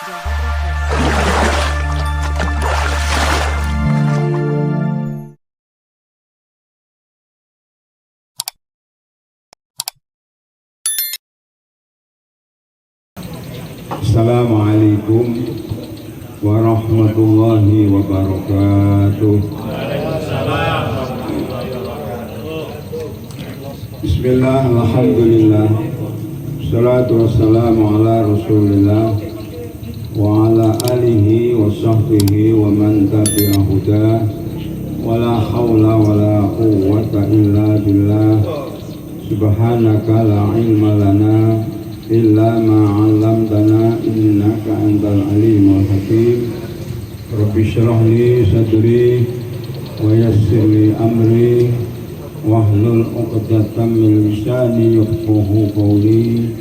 Jawa Broadcast. Assalamualaikum warahmatullahi wabarakatuh. Bismillah, alhamdulillah, salatu wassalamu ala rasulillah wa ala alihi wa sahbihi wa man tabi'a huda wa la hawla wa la quwwata illa billah. Subhanaka la ilma lana illa ma 'allamtana innaka antal alimul hakim. Rabbi shrah li sadri wa yassir li amri wahlul 'uqdatam min lisani yafqahu qawli.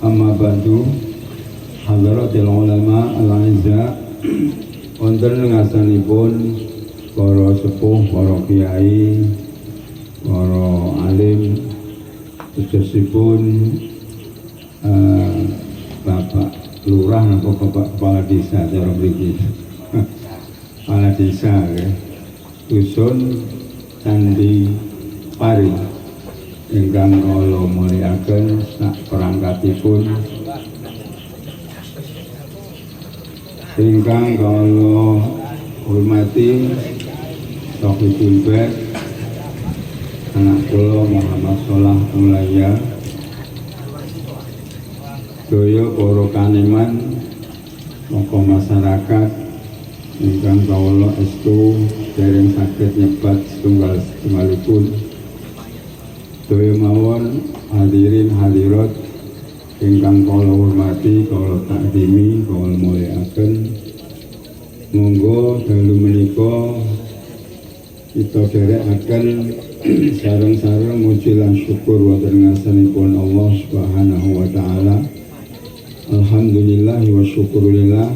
Amma ba'du. Hadratil ulama al-'izza, wonten ngasanipun para sepuh, para kiai, para alim, khususipun Bapak Lurah atau Bapak Kepala Desa cara mriki. Kepala Desa ya. Dusun Candi Pari ingkang kula mulyakaken sak perangkatipun, ingkang kula hormati Sohibul Bait anak kula Muhammad Sholah Mulaya, doyo para kaneman, tokoh masyarakat ingkang kawula estu dereng saged nyebat setunggalipun. Doyo mawon hadirin hadirat ingkang kawula hormati, kawula takdimi, kawula mulyakaken. Monggo dalu menika kita dherekaken sareng-sareng muji lan syukur wonten ngarsanipun Allah Subhanahu wa taala. Alhamdulillah wa syukurillah.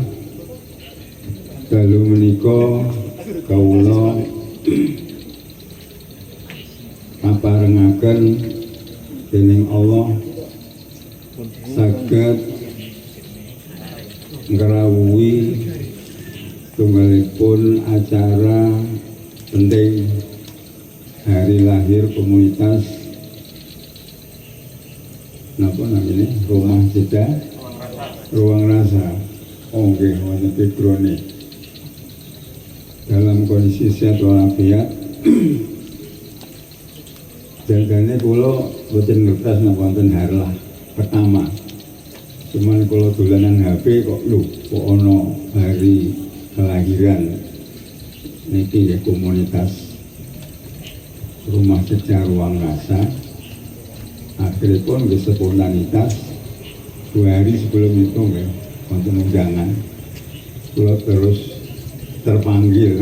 Dalu menika kawula kaparengaken dening Allah saged ngrawuhi tunggalipun acara penting hari lahir komunitas napa namanya Rumah Jeda Ruang Rasa. Oke, wonten pikrone dalam kondisi sehat walafiat. Jagane kula boten ngertos napa wonten harlah pertama. Cuman kula dolanan HP kok ana hari kelahiran niki ya komunitas Rumah Jeda Ruang Rasa. Akhirnya pun spontanitas 2 hari sebelum itu ya, untuk undangan kula terus terpanggil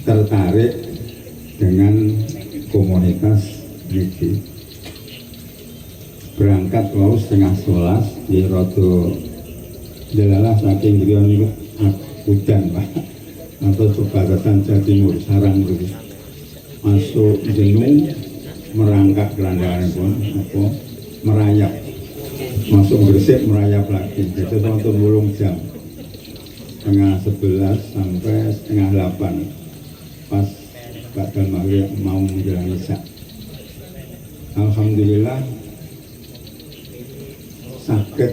tertarik dengan komunitas ini. Berangkat wau 10:30 di rodo jalalah saking griya niku hujan Pak, atau perbatasan Jawa Timur sarang begitu. Masuk Jenung merangkak kelandangan pun apa merayap, masuk Gresik merayap lagi. Jadi untuk mulung jam 10:30 sampai 7:30 pas badal maghrib mau menjelang isya. Alhamdulillah sakit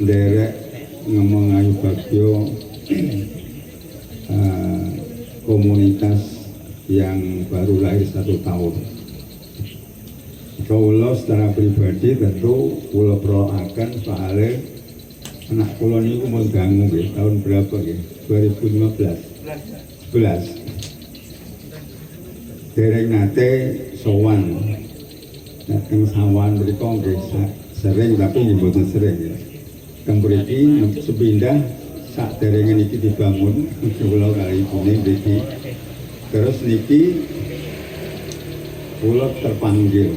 derek ngomong ayu bagyo komunitas yang baru lahir 1 tahun. Kula secara pribadi tentu kula proaken soalnya anak kula niku mun dangu nggih tahun berapa nggih? 2015. 11. Dereng nate sowan. Dateng sawan mriku nggih sering tapi nggih mboten sering ya. Kang mriki sepindah sak derenge niki dibangun kula kali ibune mriki. Terus niki kula terpanggil.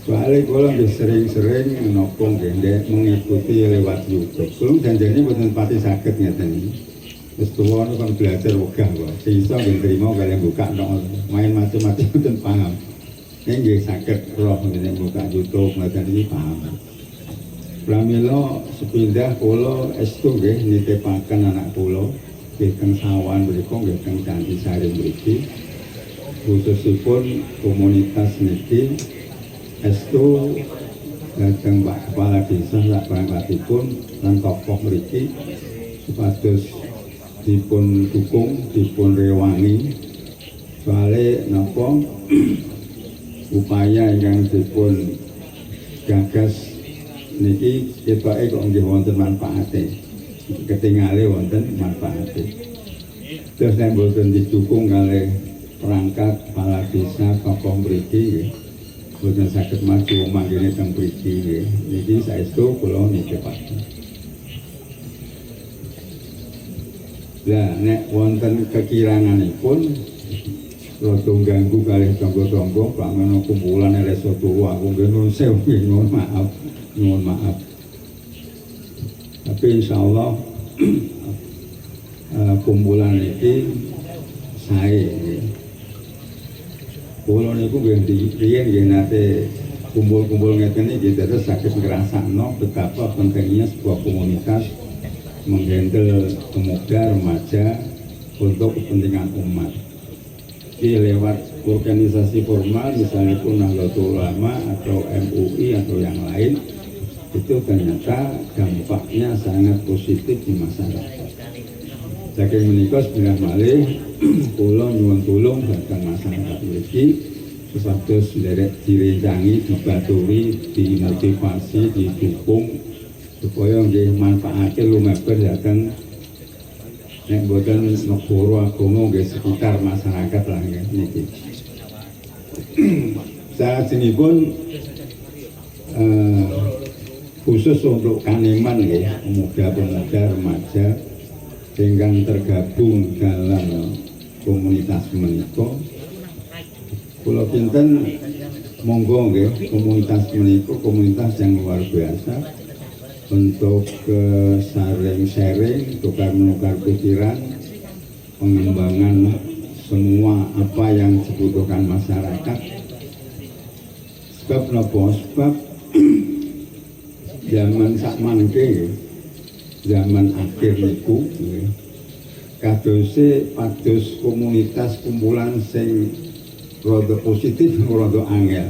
Soalnya kula nggih sering-sering menapa nggih mengikuti lewat YouTube. Kula janjane mboten pati saged ngeten iki. Wis tuwa kan belajar wegah kok. Sisa nggih trimo kaliyan buka tok main macam-macam mboten paham. Nggih saged roh ngene buka YouTube ngaten iki paham. pramila sepindah kula estu nggih nitipaken anak kula nggih teng Sawan mriku nggih teng Candi Sari mriki khususipun komunitas niki estu dhateng Pak Kepala Desa sak perangkatipun lan tokoh mriki supados dipun dukung dipun rewangi soalé napa upaya ingkang dipun gagas niki ketoke kok nggih wonten manfaate ketingale wonten manfaate terus nek boten didukung kalih perangkat kepala desa tokoh mriki nggih boten saged maju manggene teng mriki nggih niki saestu kula nitipaken. Lah nek wonten kekiranganipun rada ganggu kalih tangga-tangga Pak menawa kumpulan reso turu aku nggih nuwun sewu nuwun maaf. Tapi insyaallah kumpulan iki sae. Kula niku nggih riyen nggih nate kumpul-kumpul ngeten iki terus saged ngrasakno betapa pentingnya sebuah komunitas menghandle pemuda remaja untuk kepentingan umat. Jadi lewat organisasi formal misalnya pun Nahdlatul Ulama atau MUI atau yang lain itu ternyata dampaknya sangat positif di masyarakat. Saking menika sebenarnya malih kula nyuwun tulung dhateng masyarakat mriki supados nderek direncangi, dibaturi, dimotivasi, didukung supaya nggih manfaate lumeber dhateng nek boten negara agama nggih sekitar masyarakat lah niki. Sajenipun khusus untuk Kaniman nggih pemuda-pemuda remaja ingkang tergabung dalam komunitas menika kula pinten monggo nggih komunitas menika komunitas yang luar biasa untuk sharing, tukar-menukar pikiran, pengembangan semua apa yang dibutuhkan masyarakat. Sebab napa? Sebab zaman sakmangke, zaman akhir niku, kadose pados komunitas kumpulan sing rada positif, rada angel.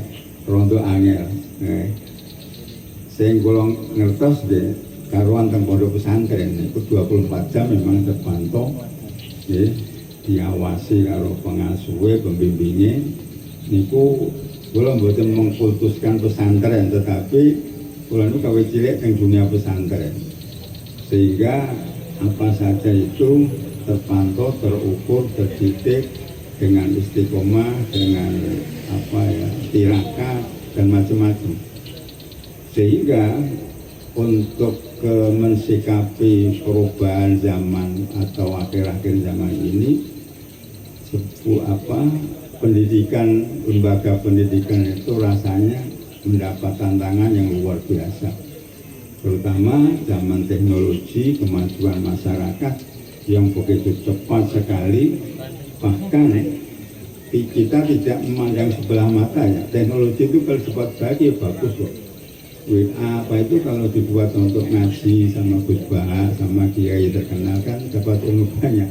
Sing kula ngertos nggih karuan teng pondok pesantren itu 24 jam memang terpantau nggih diawasi karo pengasuhe pembimbinge niku kula mboten mengkultuskan pesantren tetapi kula niku kawit cilik teng dunia pesantren sehingga apa saja itu terpantau terukur terdidik dengan istiqomah dengan tirakat dan macam-macam. Sehingga untuk mensikapi perubahan zaman atau akhir-akhir zaman ini pendidikan, lembaga pendidikan itu rasanya mendapat tantangan yang luar biasa, terutama zaman teknologi, kemajuan masyarakat yang begitu cepat sekali, bahkan kita tidak memandang sebelah mata ya. Teknologi itu kalau cepat baik ya bagus kok. WA apa itu kalau dibuat untuk ngaji sama Gus Bah, sama kiai terkenal kan dapat ilmu banyak.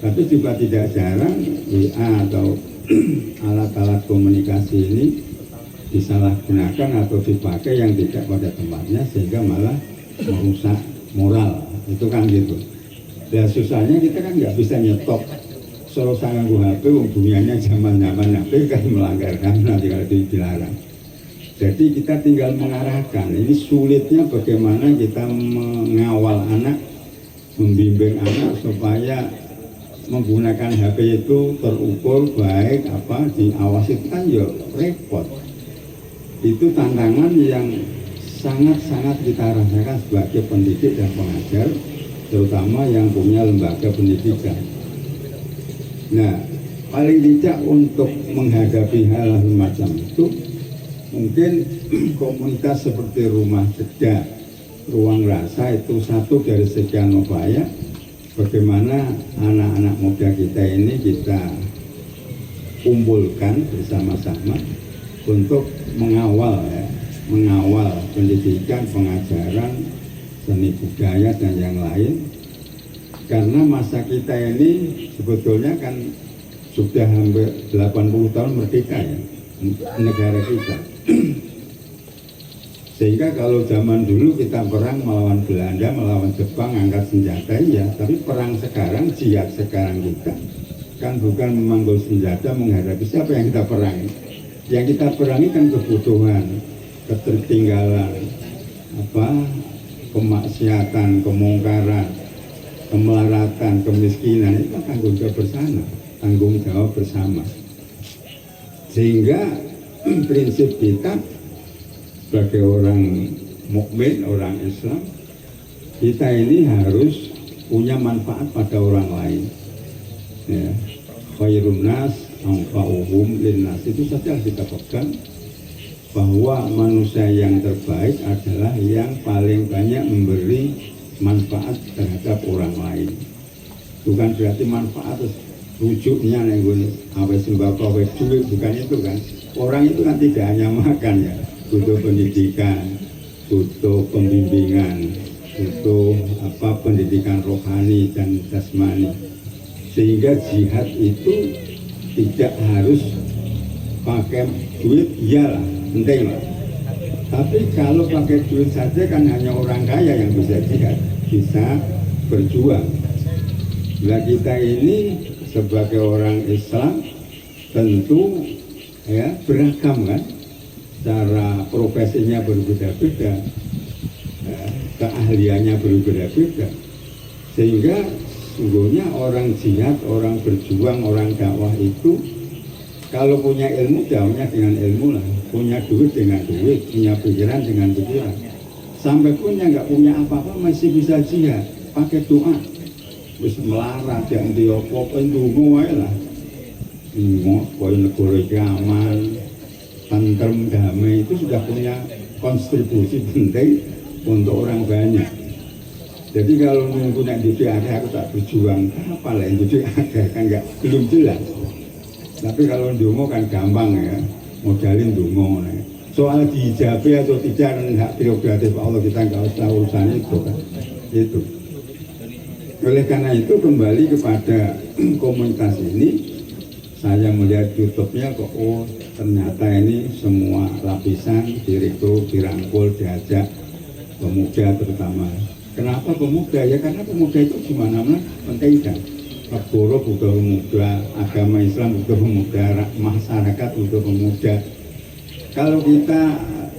Tapi juga tidak jarang WA atau alat-alat komunikasi ini disalahgunakan atau dipakai yang tidak pada tempatnya sehingga malah merusak moral. Itu kan gitu. Dan susahnya kita kan nggak bisa nyetop. Solo sangat HP, dunianya zaman-zaman HP kan melanggar kan nanti kalau dilarang. Jadi kita tinggal mengarahkan. Ini sulitnya bagaimana kita mengawal anak, membimbing anak supaya menggunakan HP itu terukur baik, diawasi kan ya repot. Itu tantangan yang sangat-sangat kita rasakan sebagai pendidik dan pengajar, terutama yang punya lembaga pendidikan. Nah, paling tidak untuk menghadapi hal semacam itu, mungkin komunitas seperti Rumah Jeda, Ruang Rasa itu satu dari sekian upaya bagaimana anak-anak muda kita ini kita kumpulkan bersama-sama untuk mengawal ya, mengawal pendidikan, pengajaran, seni budaya dan yang lain. Karena masa kita ini sebetulnya kan sudah hampir 80 tahun merdeka ya, negara kita. Sehingga kalau zaman dulu kita perang melawan Belanda, melawan Jepang, angkat senjata ya, tapi perang sekarang, jihad sekarang kita kan bukan memanggul senjata menghadapi siapa yang kita perangi. Yang kita perangi kan kebutuhan, ketertinggalan, kemaksiatan, kemungkaran, kemelaratan, kemiskinan, itu tanggung jawab bersama, tanggung jawab bersama. Sehingga prinsip kita sebagai orang mukmin, orang Islam, kita ini harus punya manfaat pada orang lain. Ya, khairun nas anfa'uhum linnas, itu saja kita pegang, bahwa manusia yang terbaik adalah yang paling banyak memberi manfaat terhadap orang lain. Bukan berarti manfaat rujuknya nih gue apa sembako, apa duit, bukan itu kan. Orang itu kan tidak hanya makan ya, butuh pendidikan, butuh pembimbingan, butuh pendidikan rohani dan jasmani. Sehingga jihad itu tidak harus pakai duit, iyalah, penting lah. Tapi kalau pakai duit saja kan hanya orang kaya yang bisa jihad, bisa berjuang. Nah kita ini sebagai orang Islam tentu ya beragam kan, cara profesinya berbeda-beda, ya, keahliannya berbeda-beda, sehingga sungguhnya orang jihad, orang berjuang, orang dakwah itu kalau punya ilmu, dakwahnya dengan ilmu lah, punya duit dengan duit, punya pikiran dengan pikiran. Sampai punya nggak punya apa-apa masih bisa jihad, pakai doa, terus melarat yang diopo-opo ndonga wae lah. Koyo negara iki aman, tentrem, damai, itu sudah punya kontribusi penting untuk orang banyak. Jadi kalau nunggu nak didik ada aku tak berjuang, apa lah yang didik ada kan nggak, belum jelas. Tapi kalau ndonga kan gampang ya, modalin ndonga. Soal diijabi atau tidak hak prerogatif Allah, kita nggak usah urusan itu kan. Itu. Oleh karena itu kembali kepada komunitas ini, saya melihat YouTube-nya kok, oh ternyata ini semua lapisan direkrut, dirangkul, diajak pemuda terutama. Kenapa pemuda? Ya karena pemuda itu di mana-mana penting kan. Negara butuh pemuda, agama Islam butuh pemuda, masyarakat butuh pemuda. Kalau kita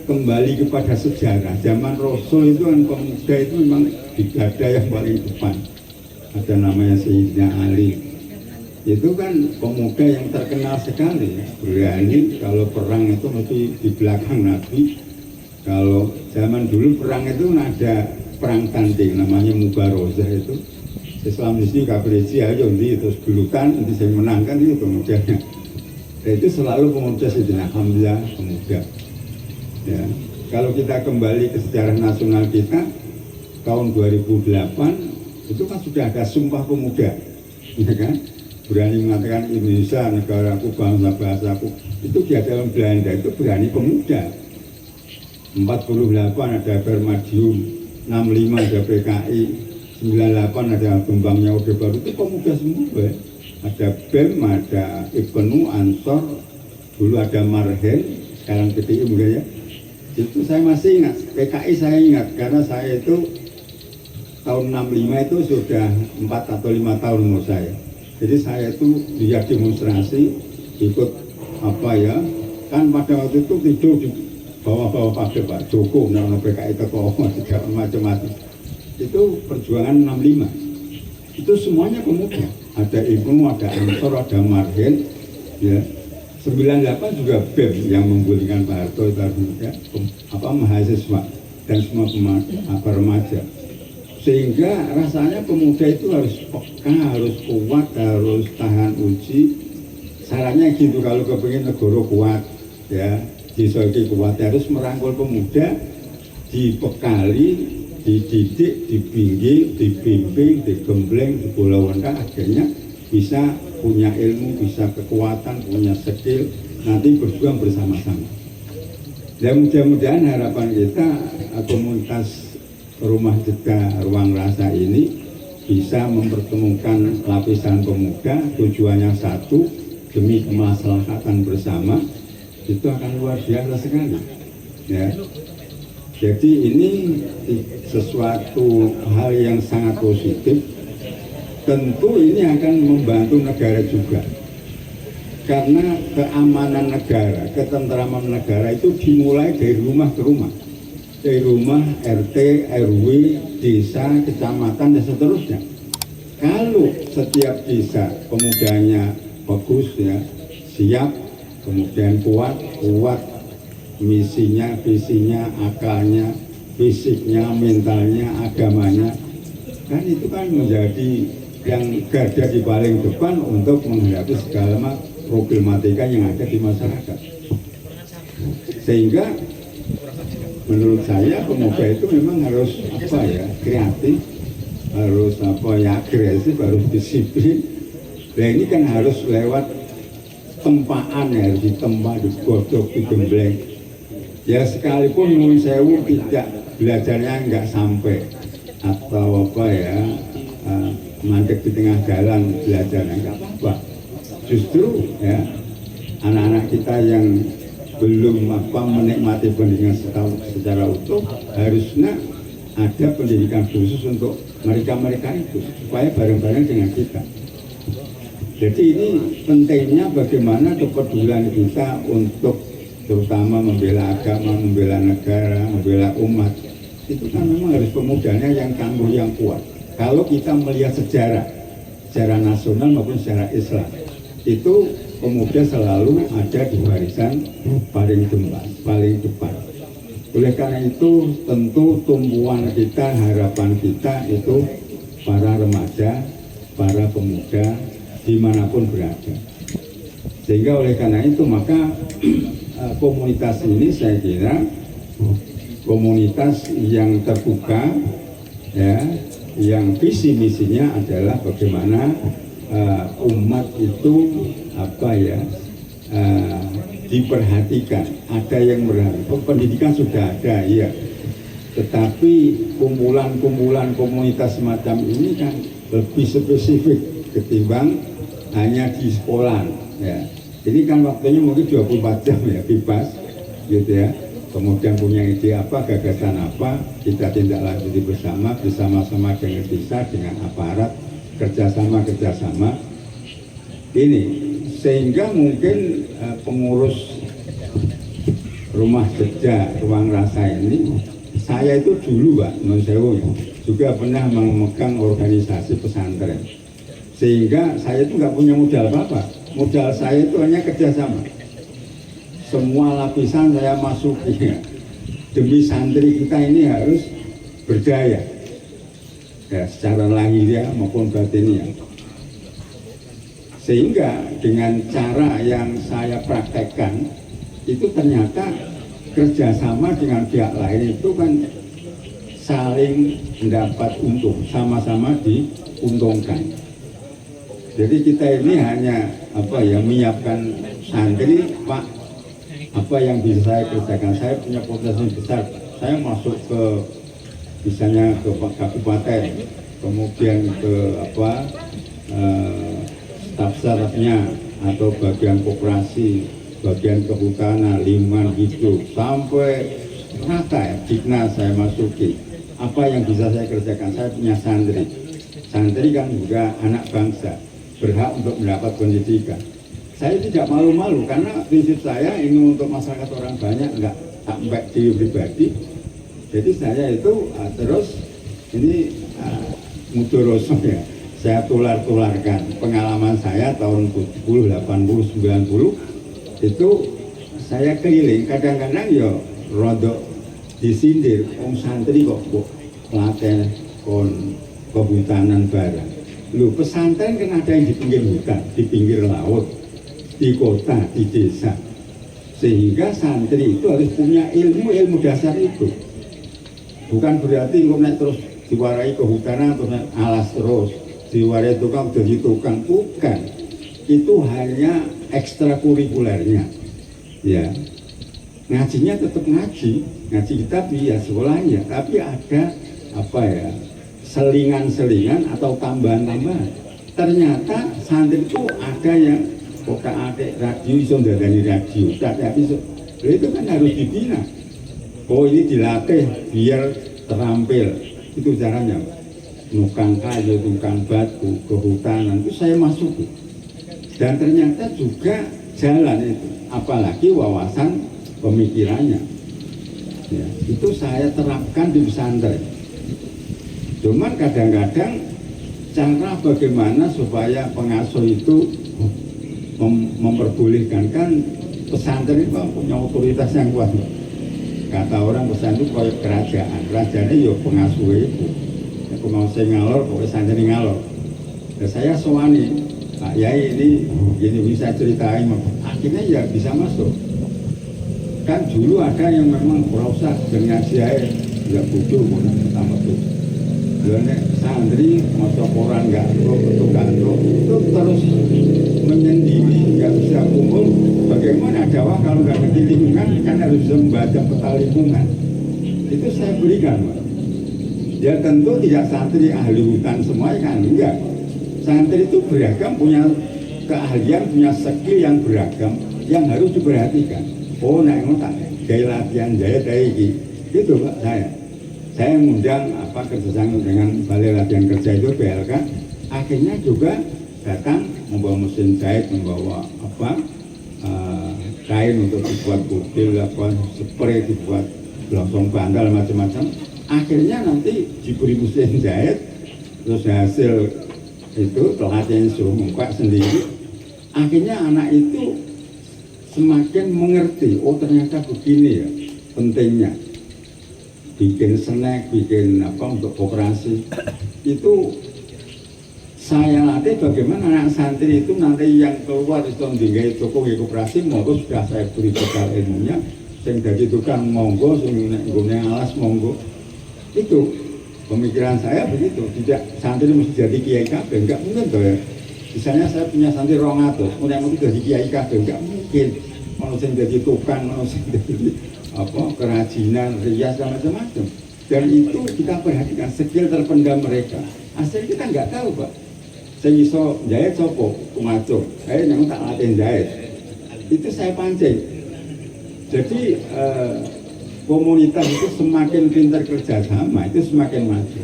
kembali kepada sejarah, zaman Rasul itu kan pemuda itu memang digada yang paling depan. Ada namanya Sayyidina Ali. Itu kan pemuda yang terkenal sekali, berani. Kalau perang itu mesti di belakang Nabi. Kalau zaman dulu perang itu ada perang tanding namanya Mubarozah itu. Islam di sini kapresi aja terus gelutan, nanti saya menangkan itu pemudanya. Itu selalu pemuda Sayyidina Hamzah, pemuda. Ya, kalau kita kembali ke sejarah nasional kita tahun 2008 itu kan sudah ada Sumpah Pemuda, ya kan? Berani mengatakan Indonesia negaraku, bangsa bahasaku. Itu di dalam Belanda itu berani pemuda. 48 ada Permadium, 65 ada PKI, 98 ada Gembangnya Orde Baru, itu pemuda semua ya. Ada BEM, ada Ibnu Ansor, dulu ada Marhen, sekarang PTI mungkin ya. Itu saya masih ingat, PKI saya ingat karena saya itu tahun 65 itu sudah 4 atau 5 tahun umur saya. Jadi saya itu lihat demonstrasi, ikut kan pada waktu itu tidur di bawah-bawah pakai Pak Joko, nama PKI Teko, macam-macam. Itu perjuangan 65. Itu semuanya pemuda. Ada Ibnu, ada Ansor, ada Marhen, ya. 98 juga BEM yang menggulingkan Pak Harto itu ya, mahasiswa dan semua remaja. Sehingga rasanya pemuda itu harus peka, harus kuat, harus tahan uji. Syaratnya gitu kalau kepingin negara kuat, ya, disoki kuat harus merangkul pemuda, dibekali, dididik, dibimbing, digembleng, dibolawonkan, akhirnya bisa punya ilmu, bisa kekuatan, punya skill, nanti berjuang bersama-sama. Dan mudah-mudahan harapan kita komunitas Rumah Jeda Ruang Rasa ini bisa mempertemukan lapisan pemuda, tujuannya satu, demi kemaslahatan bersama, itu akan luar biasa sekali. Ya. Jadi ini sesuatu hal yang sangat positif. Tentu ini akan membantu negara juga. Karena keamanan negara, ketentraman negara itu dimulai dari rumah ke rumah. Dari rumah, RT, RW, desa, kecamatan, dan seterusnya. Kalau setiap desa pemudanya bagus, ya, siap, kemudian kuat, misinya, visinya, akalnya, fisiknya, mentalnya, agamanya, kan itu kan menjadi yang garda di paling depan untuk menghadapi segala problematika yang ada di masyarakat. Sehingga menurut saya pemuda itu memang harus kreatif, harus agresif, harus disiplin. Nah ini kan harus lewat tempaan, ya, harus ditempa, digodok, digembleng. Ya sekalipun nyuwun sewu tidak belajarnya nggak sampai atau mandek di tengah jalan belajarnya nggak apa-apa. Justru ya anak-anak kita yang belum menikmati pendidikan secara utuh harusnya ada pendidikan khusus untuk mereka itu supaya bareng-bareng dengan kita. Jadi ini pentingnya bagaimana kepedulian kita untuk terutama membela agama, membela negara, membela umat. Itu kan memang harus pemudanya yang tangguh, yang kuat. Kalau kita melihat sejarah nasional maupun sejarah Islam, itu pemuda selalu ada di barisan paling depan. Oleh karena itu tentu tumpuan kita, harapan kita itu para remaja, para pemuda dimanapun berada. Sehingga oleh karena itu maka komunitas ini saya kira komunitas yang terbuka, ya, yang visi misinya adalah bagaimana umat itu diperhatikan. Ada yang berharap pendidikan sudah ada, ya, tetapi kumpulan komunitas semacam ini kan lebih spesifik ketimbang hanya di sekolah, ya. Ini kan waktunya mungkin 24 jam, ya, bebas gitu, ya. Kemudian punya ide apa, gagasan apa, kita tindak lanjuti bersama-sama dengan desa, dengan aparat, kerjasama ini, sehingga mungkin pengurus Rumah Jeda Ruang Rasa ini, saya itu dulu Pak Monsewo juga pernah memegang organisasi pesantren, sehingga saya itu nggak punya modal apa-apa. Modal saya itu hanya kerjasama. Semua lapisan saya masuki, ya. Demi santri kita ini harus berdaya, ya, secara lahiriah maupun batinnya. Sehingga dengan cara yang saya praktekkan itu ternyata kerjasama dengan pihak lain itu kan saling mendapat untung, sama-sama diuntungkan. Jadi kita ini hanya menyiapkan santri, Pak, apa yang bisa saya kerjakan. Saya punya potensi besar, saya masuk ke misalnya ke kabupaten, kemudian ke staf-stafnya atau bagian koperasi, bagian kehutanan, lingkungan hidup, sampai rata, ya, Dikna saya masuki. Apa yang bisa saya kerjakan? Saya punya santri. Santri kan juga anak bangsa, berhak untuk mendapat pendidikan. Saya tidak malu-malu karena prinsip saya ini untuk masyarakat orang banyak, enggak sampai diri pribadi. Jadi saya itu terus ini mudoroso, ya, saya tularkan pengalaman saya tahun 70, 80, 90 itu saya keliling, kadang-kadang ya rodok disindir, santri kok pelatihan kehutanan barang. Lu pesantren kan ada yang di pinggir hutan, di pinggir laut, di kota, di desa. Sehingga santri itu harus punya ilmu dasar itu. Bukan berarti kok terus diwarai kehutanan terus alas terus, diwarai tukang jadi tukang, bukan. Itu hanya ekstrakurikulernya, ya. ngajinya tetap ngaji kitab ya sekolahnya, tapi ada apa ya, selingan-selingan atau tambahan-tambahan. Ternyata santri itu ada yang adik radio iso ndadani radio, tapi itu kan harus dibina. Oh ini dilatih biar terampil, itu caranya. Nukang kayu, tukang batu, kehutanan itu saya masuk. Dan ternyata juga jalan itu, apalagi wawasan pemikirannya. Ya, itu saya terapkan di pesantren. Cuman kadang-kadang cara bagaimana supaya pengasuh itu memperbolehkan, kan pesantren itu punya otoritas yang kuat. Kata orang pesantren itu kayak kerajaan, kerajaannya ya pengasuh itu. Aku mau saya ngalor, pokoknya santri ngalor. Dan saya soani, Pak Yai ini bisa ceritain, akhirnya ya bisa masuk. Kan dulu ada yang memang berusaha dengan saya nggak butuh, pertama tuh. Karena santri masuk koran gantung itu terus menyendiri, nggak bisa kumpul. Bagaimana dakwah kalau nggak ngerti lingkungan, kan harus bisa membaca peta lingkungan. Itu saya berikan, Pak. Ya tentu tidak santri ahli hutan semua kan, enggak. Santri itu beragam, punya keahlian, punya skill yang beragam, yang harus diperhatikan. Oh, nah ini tak gaya latihan jaya kayak gitu, Pak. Saya ngundang kerjasama dengan Balai Latihan Kerja itu BLK, akhirnya juga datang membawa mesin jahit, membawa kain untuk dibuat kubil, spray dibuat gelombang bandal macam-macam. Akhirnya nanti diberi mesin jahit, terus hasil itu pelatihan suruh muka sendiri. Akhirnya anak itu semakin mengerti, oh ternyata begini ya pentingnya bikin snack, bikin untuk koperasi. Itu saya latih bagaimana anak santri itu nanti yang keluar itu tinggal toko koperasi, mau sudah saya beri bekal ilmunya. Sing dari tukang monggo, sing nggone alas monggo. Itu pemikiran saya begitu. Tidak santri mesti jadi kiai kabeh, enggak mungkin toh ya. Misalnya saya punya santri 200, kemudian itu jadi kiai kabeh, enggak mungkin. Mau sing jadi tukang, mau sing jadi kerajinan, rias dan macam-macam. Dan itu kita perhatikan skill terpendam mereka. Asal kita nggak tahu, Pak. Saya iso jahit sopo, kumaco. Saya yang tak latihan jahit. Itu saya pancing. Jadi komunitas itu semakin pintar kerjasama, itu semakin maju.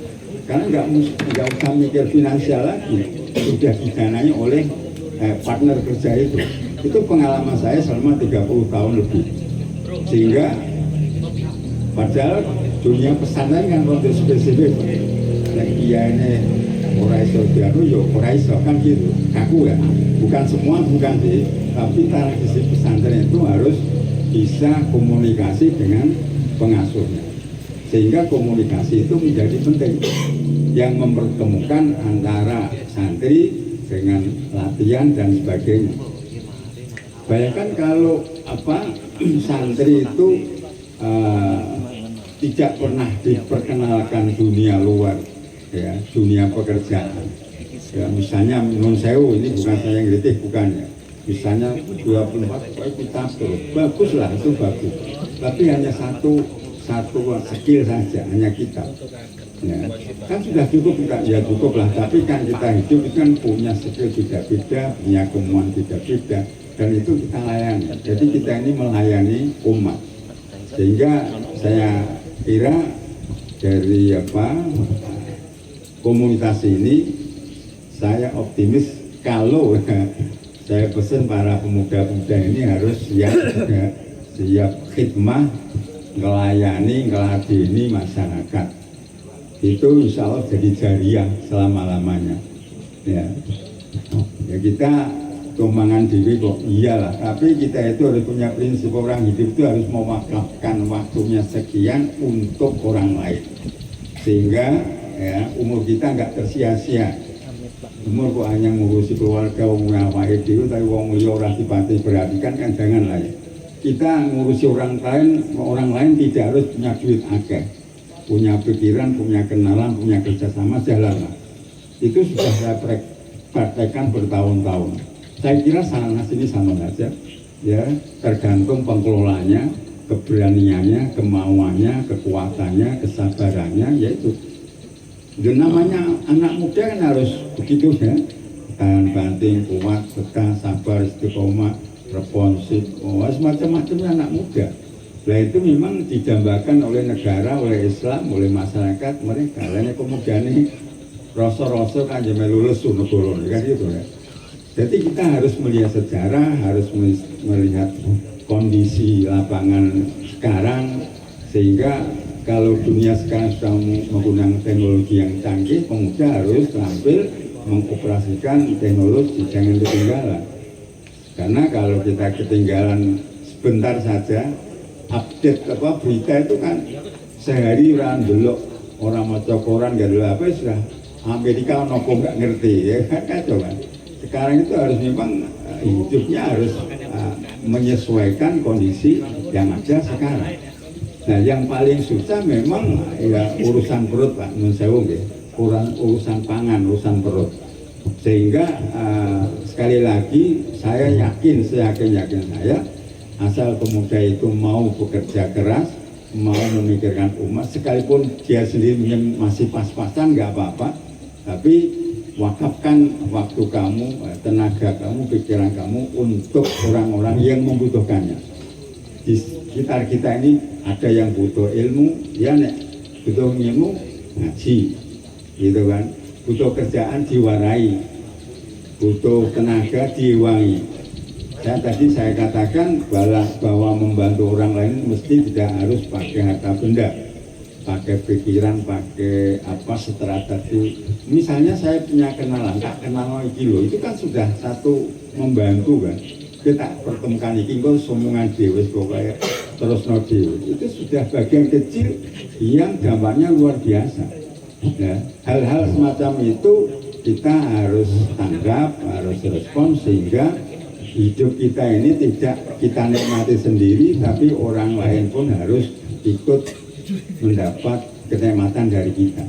Karena nggak usah mikir finansial lagi, sudah didanai oleh partner kerja itu. Itu pengalaman saya selama 30 tahun lebih. Sehingga padahal dunia pesantren kan roda spesifik. Yang dia ini ora iso dianu yo ora iso kan gitu. Kaku ya. Bukan semua, bukan sih, tapi tradisi pesantren itu harus bisa komunikasi dengan pengasuhnya, sehingga komunikasi itu menjadi penting yang mempertemukan antara santri dengan latihan dan sebagainya. Bayangkan kalau santri itu tidak pernah diperkenalkan dunia luar, ya, dunia pekerjaan. Ya, misalnya non sewu, ini bukan saya yang kritik, bukan ya. Misalnya 24 kita terus bagus lah, itu bagus. Tapi hanya satu skill saja, hanya kita. Ya, kan sudah cukup, ya cukup lah. Tapi kan kita hidup itu kan punya skill beda-beda, punya kemampuan beda-beda, dan itu kita layani. Jadi kita ini melayani umat. Sehingga saya kira dari komunitas ini saya optimis kalau saya pesan para pemuda-pemuda ini harus siap khidmah, melayani, ngeladeni masyarakat. Itu insya Allah jadi jariah selama-lamanya. Ya kita tumbangan diri kok iyalah, tapi kita itu harus punya prinsip, orang hidup itu harus mewakafkan waktunya sekian untuk orang lain, sehingga ya umur kita nggak tersia-sia. Umur kok hanya ngurusi keluarga, ngawai diri, tapi wong liya ora dipati perhatikan, kan janganlah ya. Kita ngurusi orang lain tidak harus punya duit akeh, punya pikiran, punya kenalan, punya kerjasama, jalanlah. Itu sudah saya praktekkan bertahun-tahun. Saya kira sana sini sama saja, ya tergantung pengelolanya, keberaniannya, kemauannya, kekuatannya, kesabarannya, yaitu itu namanya anak muda kan harus begitu ya, tahan banting, kuat, tegar, sabar, istiqomah, responsif, semacam-macamnya anak muda. Nah itu memang didambakan oleh negara, oleh Islam, oleh masyarakat mereka. Lainnya kemudian ini rasa-rasa kan jadi lulus negara kan gitu ya. Jadi kita harus melihat sejarah, harus melihat kondisi lapangan sekarang, sehingga kalau dunia sekarang sudah menggunakan teknologi yang canggih, pemuda harus tampil mengoperasikan teknologi, jangan ketinggalan. Karena kalau kita ketinggalan sebentar saja, update berita itu kan sehari orang dulu, orang maca koran gak dulu apa sudah Amerika nopo nggak ngerti ya kan kacau kan. Sekarang itu harus memang hidupnya harus menyesuaikan kondisi yang ada sekarang. Nah yang paling susah memang ya urusan perut Pak, menurut ya, urusan pangan, urusan perut. Sehingga sekali lagi saya yakin saya, asal pemuda itu mau bekerja keras, mau memikirkan umat, sekalipun dia sendiri masih pas-pasan nggak apa-apa, tapi wakafkan waktu kamu, tenaga kamu, pikiran kamu untuk orang-orang yang membutuhkannya. Di sekitar kita ini ada yang butuh ilmu, ya nek butuh ilmu ngaji, gitu kan. Butuh kerjaan diwarai, butuh tenaga diwangi. Saya katakan bahwa membantu orang lain mesti tidak harus pakai harta benda, pakai pikiran, pakai apa strategi. Misalnya saya punya kenalan, tak kenal kilo, itu kan sudah satu membantu kan. Kita pertemukan iki kok somongan dewe pokoknya terus no dewe. Itu sudah bagian kecil yang dampaknya luar biasa. Ya, hal-hal semacam itu kita harus tanggap, harus respons sehingga hidup kita ini tidak kita nikmati sendiri, tapi orang lain pun harus ikut mendapat kenikmatan dari kita.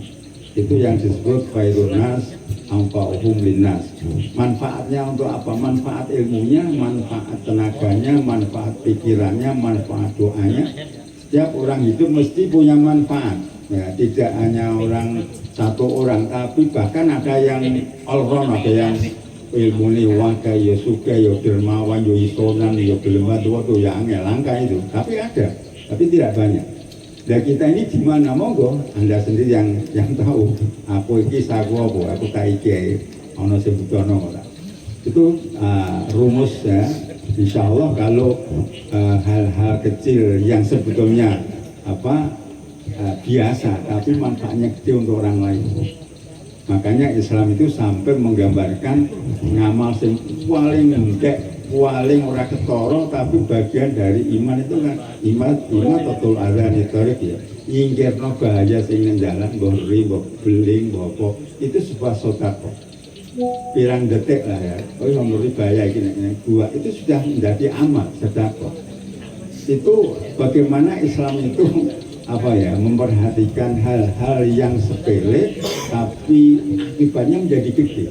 Itu yang disebut khairun nas anfa'uhum linnas. Manfaatnya untuk apa? Manfaat ilmunya, manfaat tenaganya, manfaat pikirannya, manfaat doanya. Setiap orang hidup mesti punya manfaat. Ya, tidak hanya satu orang, tapi bahkan ada yang all round, ada yang ilmu ini wakai, ya suka, ya dermawan, ya isonan, ya belembat, itu ya angel, langka itu. Tapi ada, tapi tidak banyak. Dan kita ini di mana monggo, Anda sendiri yang tahu. Aku iki saku apa, aku tak iki, ono sebutono. Itu rumus ya. Insya Allah kalau hal-hal kecil yang sebetulnya biasa, tapi manfaatnya gede untuk orang lain. Makanya Islam itu sampai menggambarkan ngamal sing paling endek, paling ora ketara, tapi bagian dari iman itu kan iman totul azan itu ya. Nyingkirno bahaya sing ning dalan, mbok ri, mbok beling, mbok apa, itu sebuah sedekah. Pirang detik lah ya. Oh yang ngeri bahaya ini gua itu sudah menjadi amal sedekah. Itu bagaimana Islam itu memperhatikan hal-hal yang sepele tapi akibatnya menjadi gede.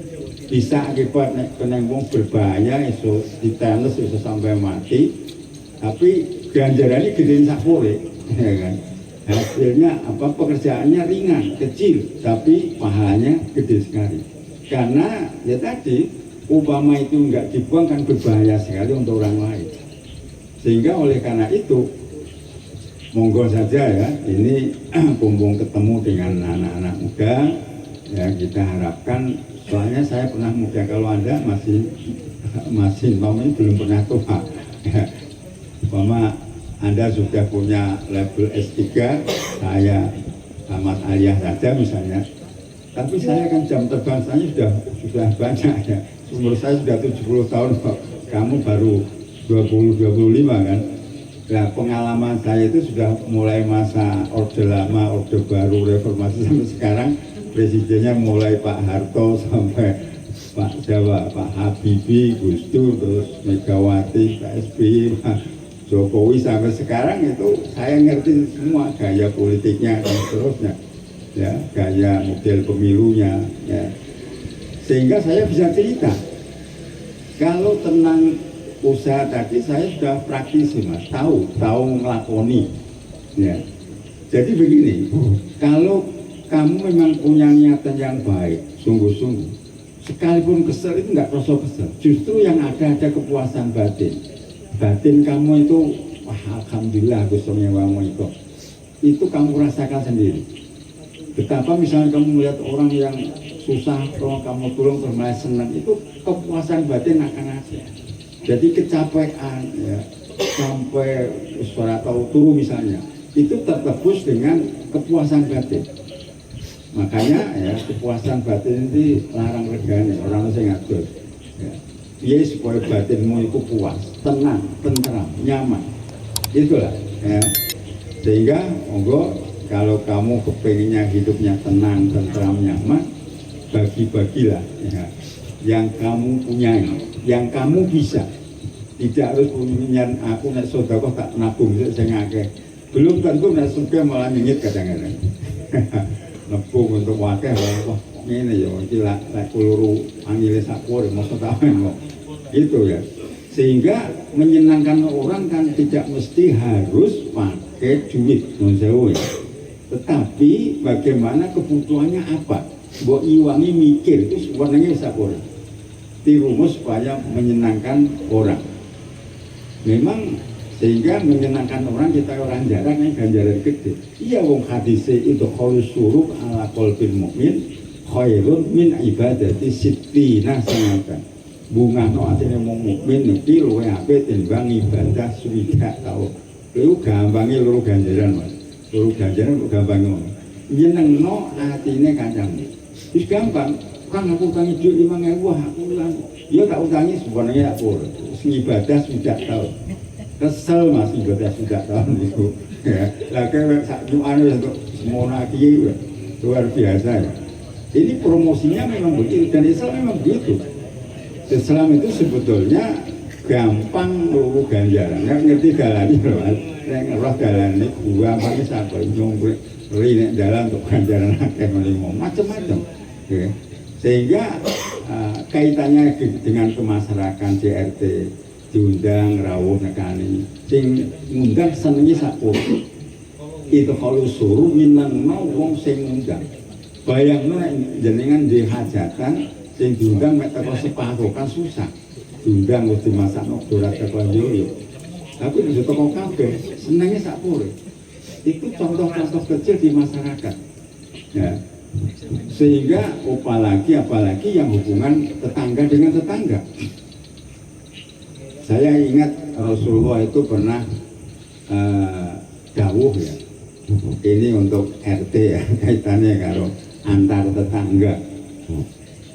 Bisa akibat kena wong berbahaya iso diteles iso sampai mati, tapi ganjarannya gede sakpore ya kan. Hasilnya pekerjaannya ringan, kecil, tapi pahalanya gede sekali. Karena ya tadi umpama itu enggak dibuang kan berbahaya sekali untuk orang lain. Sehingga oleh karena itu monggo saja ya, ini kumpul ketemu dengan anak-anak muda ya, kita harapkan, soalnya saya pernah muda, kalau Anda masih belum pernah tua ya. Anda sudah punya label S3, saya Ahmad Aliyah saja misalnya, tapi saya kan jam terbang saya sudah banyak ya, umur saya sudah 70 tahun, kamu baru 20-25 kan. Nah, pengalaman saya itu sudah mulai masa Orde Lama, Orde Baru, Reformasi sampai sekarang. Presidennya mulai Pak Harto sampai Pak Jawa, Pak Habibie, Gus Dur, terus Megawati, Pak SBY, Pak Jokowi sampai sekarang itu saya ngerti semua gaya politiknya dan seterusnya, ya, gaya model pemilunya, ya. Sehingga saya bisa cerita kalau tenang usaha tadi saya sudah praktisi mas, tahu ngelakoni ya. Jadi begini, kalau kamu memang punya niatan yang baik, sungguh-sungguh, sekalipun kesel itu nggak rasa kesel, justru yang ada kepuasan batin kamu itu, wah alhamdulillah aku seneng itu kamu rasakan sendiri. Betapa misalnya kamu melihat orang yang susah, kalau kamu tolong terus mulai senang, itu kepuasan batin akan ada. Jadi kecapean ya, sampai suara tahu turu misalnya, itu tertebus dengan kepuasan batin. Makanya ya kepuasan batin ini larang regane, orang saya ngatur. Ya. Dia supaya batinmu itu puas, tenang, tentram, nyaman. Itulah ya. Sehingga monggo kalau kamu kepenginnya hidupnya tenang, tentram, nyaman, bagi-bagilah ya. Yang kamu punyai, yang kamu bisa. Tidak harus punya aku nak sedekah tak nabung saya ngake. Belum tentu nak suka malah nyengit kadang-kadang. Nabung untuk wakeh wah ini ya iki lak kuluru angile sakure maksud apa kok. Itu ya. Sehingga menyenangkan orang kan tidak mesti harus pakai duit non-sewu ya. Tetapi bagaimana kebutuhannya apa? Mbok iwangi mikir itu sebenarnya sakure. Dirumus supaya menyenangkan orang. Memang sehingga menyenangkan orang kita orang jarang yang ganjaran gede. Iya wong hadise itu khalus suruk ala qalbil mukmin khairun min ibadati sittina sanatan. Bunga no artinya wong mukmin iki luwih apik tinimbang ibadah swidak taun. Lu gampange loro ganjaran Mas. Loro ganjaran kok gampang ngono. Nyenengno atine kancamu. Wis gampang. Kang aku utangi dhuwit 5.000 aku ulang. Ya tak utangi sebenarnya aku. Ibadah sudah tahu. Kesel Mas ibadah sudah tahu itu. Ya, lagi sak Jumat untuk semua kiai luar biasa ya. Ini promosinya memang begitu dan Islam memang begitu. Islam itu sebetulnya gampang luru ganjaran. Nggak ngerti galanya loh. Saya ngerah galanya gua pakai siapa nyumbur nek dalan untuk ganjaran akeh melimo macam-macam. Ya. Sehingga kaitannya dengan kemasyarakatan CRT diundang rawuh nekani sing ngundang senengi sakure itu kalau suruh minang mau wong sing ngundang bayangno jenengan di hajatan sing diundang mek teko separuh kan susah diundang mesti masakno dorat teko yo tapi bisa teko kabeh senenge sakure itu contoh-contoh kecil di masyarakat ya. Sehingga apalagi yang hubungan tetangga dengan tetangga. Saya ingat Rasulullah itu pernah dawuh ya. Ini untuk RT ya, kaitannya karo antar tetangga.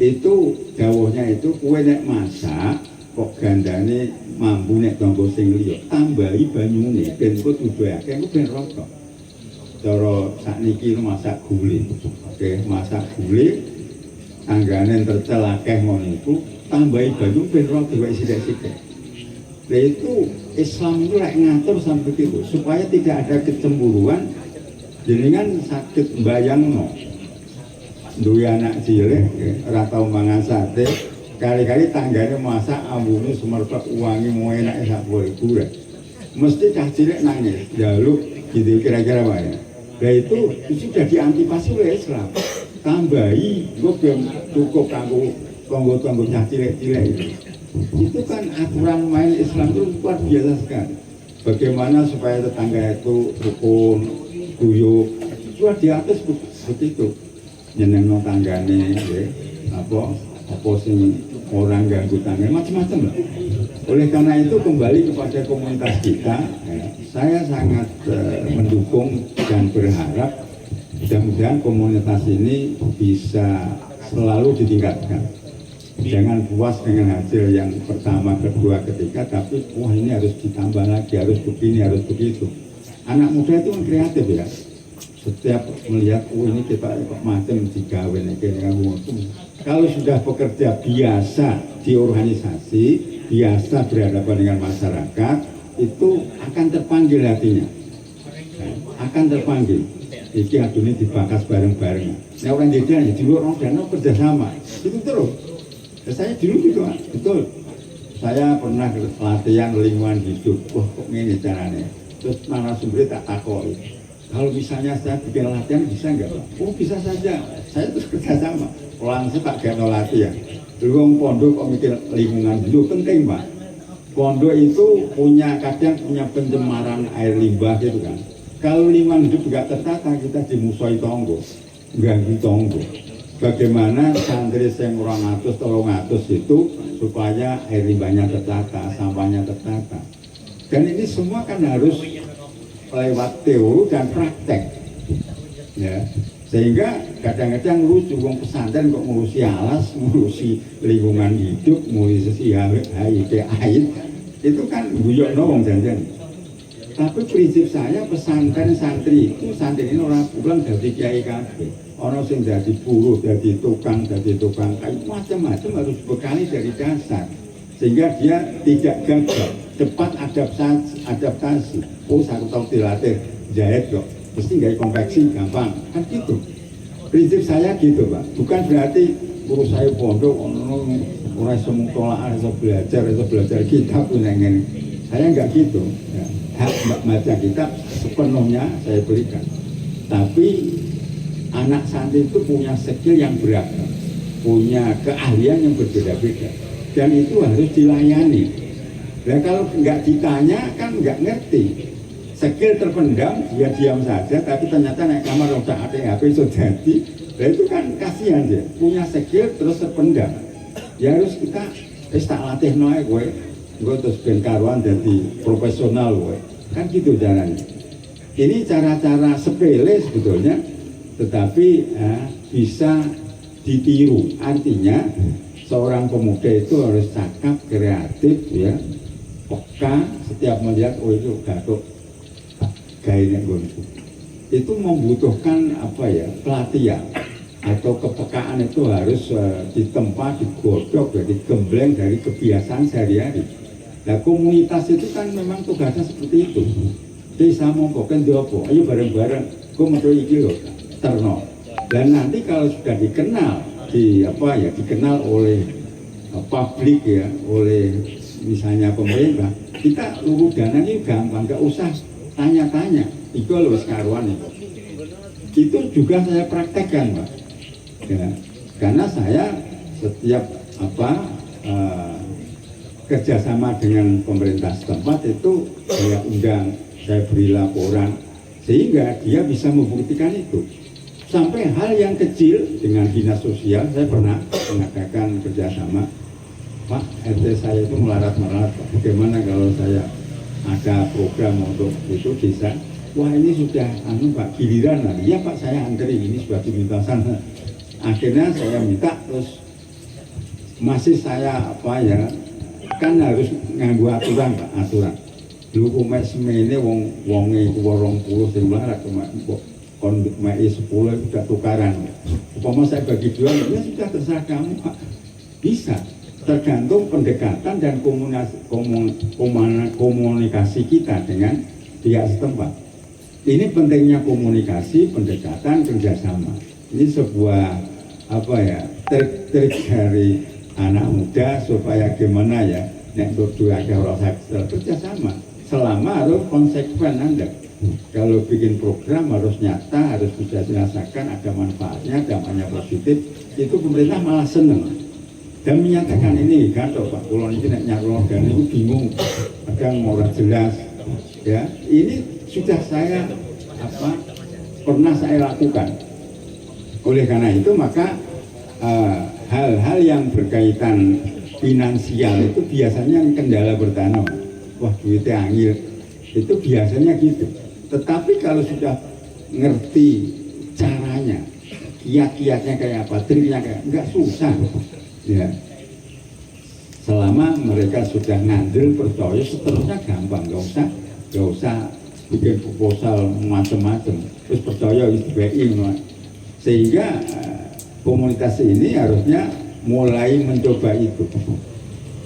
Itu dawuhnya itu kowe nek masak kok gandane mampu nek tanggo sing liya, tambahi banyune ben kok dudu akeh kok ben rata. Cara sakniki masak gulai. Oke, masak gulai tanggane tercel akeh ngono iku tambahi banyu ben rada wae sithik-sithik. Nah itu Islam itu lek ngatur sampai itu supaya tidak ada kecemburuan. Jenengan sakit bayangno duwe anak cilik ora tau mangan sate, kali-kali tanggane masak ambune semerpet uwangi mau enak sak boleh. Mesti cah cilik nangis, jaluk gitu kira-kira wae. Nah itu sudah diantisipasi oleh Islam. Tambahi, gue belum cukup kanggo cah cilik-cilik itu. Itu kan aturan main Islam itu luar biasa sekali. Bagaimana supaya tetangga itu rukun, guyup, sudah diatas begitu. Nyenengno tanggane, apa sing orang ganggu tangga, macam-macam lah. Oleh karena itu kembali kepada komunitas kita, ya, saya sangat mendukung dan berharap mudah-mudahan komunitas ini bisa selalu ditingkatkan. Jangan puas dengan hasil yang pertama, kedua, ketiga, tapi wah ini harus ditambah lagi, harus begini, harus begitu. Anak muda itu kan kreatif ya. Setiap melihat, ini kita macam digawe kalau sudah bekerja biasa di organisasi, biasa berhadapan dengan masyarakat, itu akan terpanggil hatinya, akan terpanggil. Iki adune dibakas bareng-bareng. Nah orang jadi di luar orang danau kerjasama, itu terus. Saya dulu gitu, betul. saya pernah latihan lingkungan hidup. Wah, kok ini caranya? Terus narasumber tak takoi. Kalau misalnya saya bikin latihan bisa nggak Pak? Oh bisa saja. Saya terus kerjasama. Langsung tak kayak latihan. Dulu pondok kok mikir lingkungan hidup penting Pak. Pondok itu kadang punya pencemaran air limbah gitu kan. Kalau lingkungan hidup nggak tertata, kita dimusuhi tonggo, ganggu tonggo. Bagaimana santri yang orang atus itu supaya air limbahnya tertata, sampahnya tertata. Dan ini semua kan harus lewat teori dan praktek, ya. Sehingga kadang-kadang lucu wong pesantren kok ngurusi alas, ngurusi lingkungan hidup, ngurusi HIP air, itu kan guyok wong jangan. Tapi prinsip saya pesantren santri itu santri ini orang pulang dari kiai kabeh. Orang sing jadi buruh, jadi tukang kayu, macam-macam harus bekali dari dasar. Sehingga dia tidak gagal, cepat adaptasi. Oh, saya tahu dilatih jahit kok, mesti nggak konveksi gampang, kan gitu. Prinsip saya gitu Pak, bukan berarti guru saya pondok, orang semua tolak, belajar kitab punya ini. Saya nggak gitu. Ya. Hak baca kitab sepenuhnya saya berikan. Tapi anak santri itu punya skill yang beragam, punya keahlian yang berbeda-beda, dan itu harus dilayani. Nah kalau nggak ditanya kan nggak ngerti. Skill terpendam, dia diam saja, tapi ternyata naik kamar udah ada HP sudah jadi. Nah itu kan kasihan dia, punya skill terus terpendam. Ya harus kita tak latih noe gue terus ben karuan jadi profesional gue. Kan gitu caranya. Ini cara-cara sepele sebetulnya, tetapi bisa ditiru. Artinya seorang pemuda itu harus cakap, kreatif, ya, peka. Setiap melihat oh itu gatuk gayanya gue itu membutuhkan pelatihan atau kepekaan itu harus ditempa, digodok, digembleng dari kebiasaan sehari-hari. Nah komunitas itu kan memang tugasnya seperti itu. Desa mongko kan diopo, ayo bareng-bareng, gue mau iki loh, terno. Dan nanti kalau sudah dikenal, dikenal oleh publik ya, oleh misalnya pemerintah, kita luruh dana ini gampang, nggak usah tanya-tanya. Itu loh sekaruan itu. Itu juga saya praktekkan Pak. Ya, karena saya setiap kerjasama dengan pemerintah setempat itu saya undang, saya beri laporan, sehingga dia bisa membuktikan itu. Sampai hal yang kecil dengan dinas sosial, saya pernah mengadakan kerjasama, Pak RT saya itu melarat-melarat, bagaimana kalau saya ada program untuk itu desa? Wah ini sudah Pak giliran lah. Iya Pak saya antri ini sudah diminta sana. Akhirnya saya minta, terus masih saya kan harus nganggu aturan Pak, aturan. Dulu kumek semene wonge 20 sing melarat kon mai 10 sudah tukaran. Umpama saya bagi dua, ya sudah terserah kamu Pak. Bisa, tergantung pendekatan dan komunikasi kita dengan pihak setempat. Ini pentingnya komunikasi, pendekatan, kerjasama. Ini sebuah trik dari anak muda supaya gimana ya, nek berdua ada rasa kerjasama. Selama harus konsekuen Anda. Kalau bikin program harus nyata, harus bisa dirasakan, ada manfaatnya, dampaknya positif. Itu pemerintah malah seneng dan menyatakan ini gatok Pak. Kalau ini nek nyarong dan itu bingung, kadang orang jelas. Ya, ini sudah saya pernah saya lakukan. Oleh karena itu maka hal-hal yang berkaitan finansial itu biasanya kendala pertama. Wah duitnya angil, itu biasanya gitu. Tetapi kalau sudah ngerti caranya, kiat-kiatnya kayak apa, triknya kayak nggak susah, ya. Selama mereka sudah ngandel percaya, seterusnya gampang, nggak usah bikin proposal macam-macam, terus percaya itu BI. Sehingga komunitas ini harusnya mulai mencoba itu,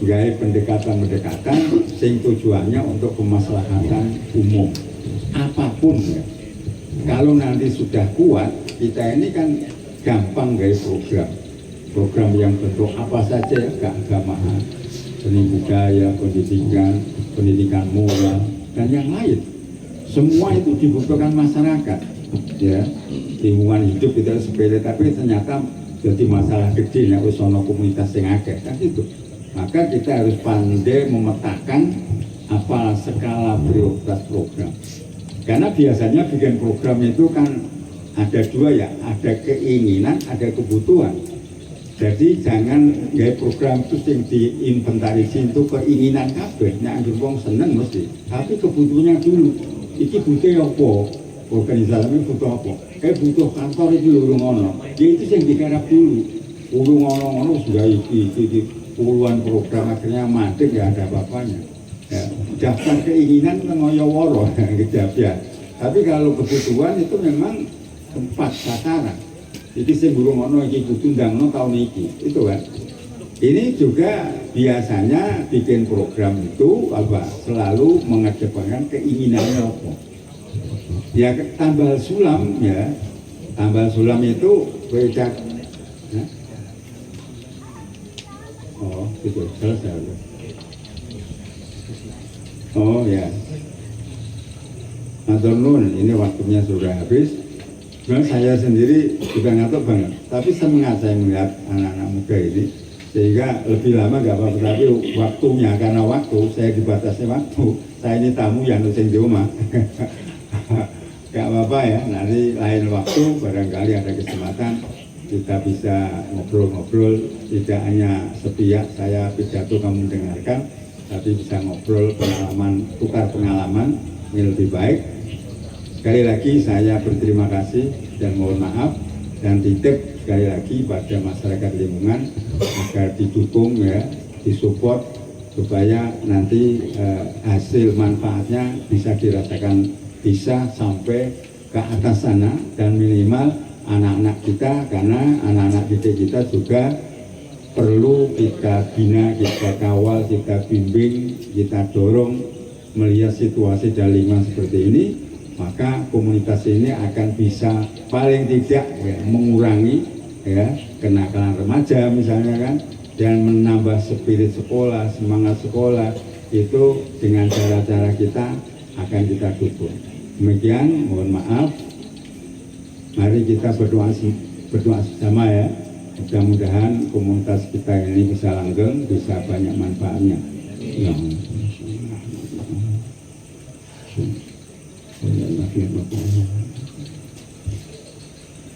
gaya pendekatan sing tujuannya untuk kemaslahatan umum apapun ya. Kalau nanti sudah kuat, kita ini kan gampang gaya program yang bentuk apa saja ya, gak mahal. seni budaya, pendidikan moral, dan yang lain. Semua itu dibutuhkan masyarakat. Ya, lingkungan hidup itu sepele, tapi ternyata jadi masalah gede. Nek wis ana komunitas yang akeh kan itu. Maka kita harus pandai memetakan apa skala prioritas program. Karena biasanya bikin program itu kan ada dua ya, ada keinginan, ada kebutuhan. Jadi jangan gaya program itu yang diinventarisasi itu keinginan kabeh, nek wong seneng mesti. Tapi kebutuhannya dulu. Iki butuh apa? Organisasi ini butuh apa? Kayak butuh kantor itu lurung ono. Ya itu yang digarap dulu. Lurung ono sudah iki puluhan program akhirnya mati nggak ada apa-apanya. Ya, daftar keinginan ngoyo woro ya. Tapi kalau kebutuhan itu memang tempat sasaran. Iki sing burung ono iki kudu ndangno tahun iki. Itu kan. Ini juga biasanya bikin program itu apa? Selalu mengedepankan keinginannya apa? Ya tambal sulam ya. Tambal sulam itu becak. Ya? Oh, itu selesai. Oh ya. Matur nuwun, ini waktunya sudah habis. Sebenarnya saya sendiri juga ngantuk banget, tapi semangat saya melihat anak-anak muda ini, sehingga lebih lama nggak apa-apa, tapi waktunya, karena waktu, saya dibatasi waktu, saya ini tamu yang nusin di rumah, nggak apa-apa ya, nanti lain waktu, barangkali ada kesempatan, kita bisa ngobrol-ngobrol, tidak hanya sepihak, saya pidato kamu dengarkan, tapi bisa ngobrol pengalaman, tukar pengalaman, ini lebih baik. Sekali lagi saya berterima kasih dan mohon maaf dan titip sekali lagi pada masyarakat lingkungan agar didukung ya, disupport supaya nanti hasil manfaatnya bisa dirasakan, bisa sampai ke atas sana, dan minimal anak-anak kita, karena anak-anak didik kita juga perlu kita bina, kita kawal, kita bimbing, kita dorong melihat situasi dan lingkungan seperti ini. Maka komunitas ini akan bisa paling tidak ya, mengurangi ya kenakalan remaja misalnya kan, dan menambah spirit sekolah, semangat sekolah itu dengan cara-cara kita akan kita dukung. Demikian, mohon maaf. Mari kita berdoa bersama ya. Mudah-mudahan komunitas kita ini bisa langgeng, bisa banyak manfaatnya. Ya.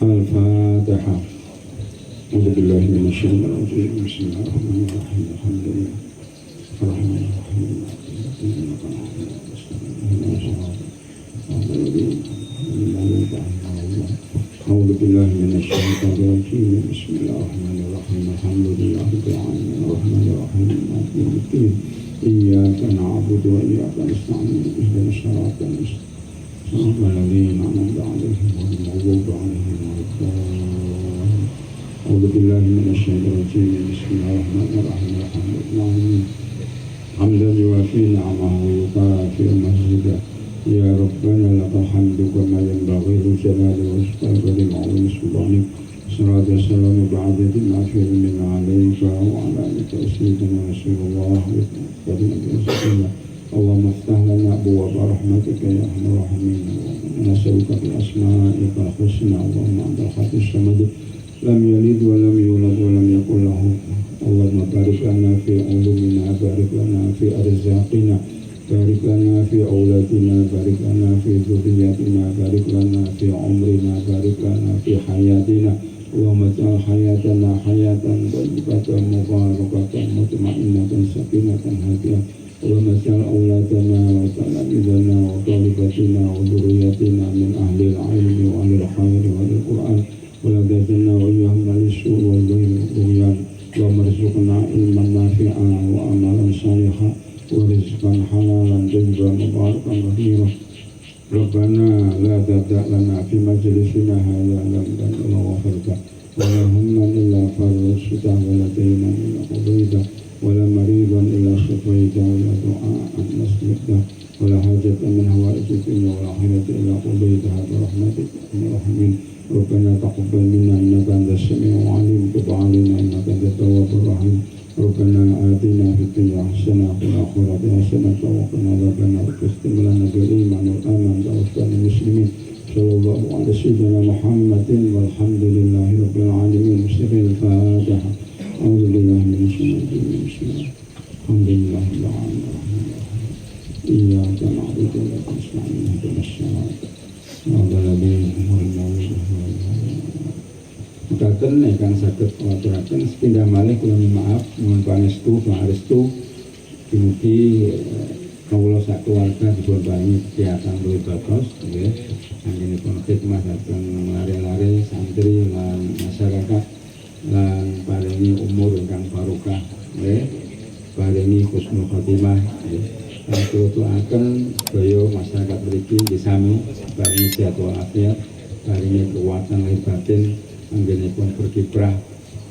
Al-Fatihah. Alhamdulillah Bismillahirrahmanirrahim. Iyyaka na'budu wa iyyaka nasta'in. Ihdinas siratal mustaqim. الذين أنعمت عليهم غير المغضوب عليهم ولا الضالين. أعوذ بالله من الشيطان الرجيم. بسم الله الرحمن الرحيم. الحمد لله حمدا يوافي نعمه ويكافئ مزيدا. يا ربنا لك الحمد كما ينبغي لجلال وجهك ولعظيم سلطانك. صلاة والسلام بعدد ما في من عليك وعلى آلك سيدنا رسول الله وسلم. اللهم افتح لنا أبواب رحمتك يا أرحم الراحمين. ونسألك بأسمائك الحسنى. اللهم أنت الأحد الصمد لم يلد ولم يولد ولم يكن له. اللهم بارك لنا في علومنا، بارك لنا في أرزاقنا، بارك لنا في أولادنا، بارك لنا في ذرياتنا، بارك لنا في عمرنا، بارك لنا في حياتنا. اللهم اجعل حياتنا حياة طيبة مباركة مطمئنة سكينة هادئة. اللهم اجعل أولادنا وتلاميذنا وطالباتنا وذرياتنا من أهل العلم وأهل الخير وأهل القرآن، ولا تجعلنا وإياهم من السوء والطغيان. اللهم ارزقنا علما نافعا وعملا صالحا ورزقا حلالا طيبا مباركا كثيرا. ربنا لا تدع لنا في مجلسنا هذا ذنبا إلا غفرته، ولا هما إلا فرجته، ولا دينا إلا قضيته، ولا مريضا إلا شفيته، ولا دعاء نسمعته، ولا حاجة من هوائج الدنيا والآخرة إلا قضيتها برحمتك يا الراحمين. ربنا تقبل منا إنك أنت السميع العليم، تب علينا إنك أنت التواب الرحيم. ربنا آتنا في الدنيا حسنة وفي الآخرة حسنة وقنا عذاب النار واختم لنا بالإيمان والآمن وأوفنا المسلمين صلى الله على سيدنا محمد والحمد لله رب العالمين. بسم الفاتحة. أعوذ بالله من الشيطان الرجيم. بسم الله الحمد لله رب العالمين. إياك نعبد وإياك نستعين اهدنا الصراط Mekaten ingkang saged ngaturaken sepindah malih kula maaf nuwun pangestu pangarestu dumugi kawula sak keluarga dipun paringi kesehatan luwih bagus nggih anggenipun khidmah dhateng lare-lare santri lan masyarakat lan paringi umur ingkang barokah nggih paringi husnul khotimah nggih Tutuaken daya masyarakat mriki nggih sami paringi sehat walafiat paringi kekuatan lahir batin anggenipun berkiprah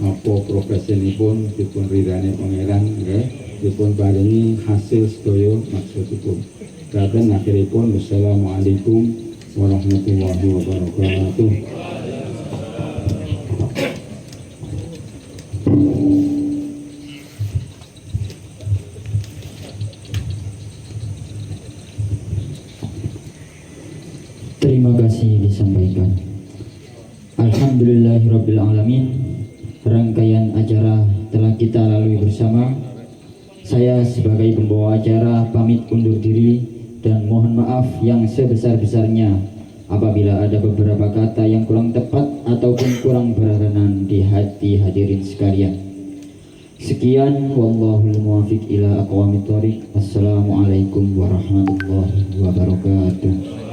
apa profesinipun dipun ridhani pangeran nggih dipun paringi hasil sedaya maksudipun. Kadang akhiripun wassalamualaikum warahmatullahi wabarakatuh. Terima kasih disampaikan. Alhamdulillahirrabbilalamin. Rangkaian acara telah kita lalui bersama. Saya sebagai pembawa acara pamit undur diri dan mohon maaf yang sebesar-besarnya apabila ada beberapa kata yang kurang tepat ataupun kurang berkenan di hati hadirin sekalian. Sekian, wallahul muwaffiq ila aqwamit thoriq. Assalamualaikum warahmatullahi wabarakatuh.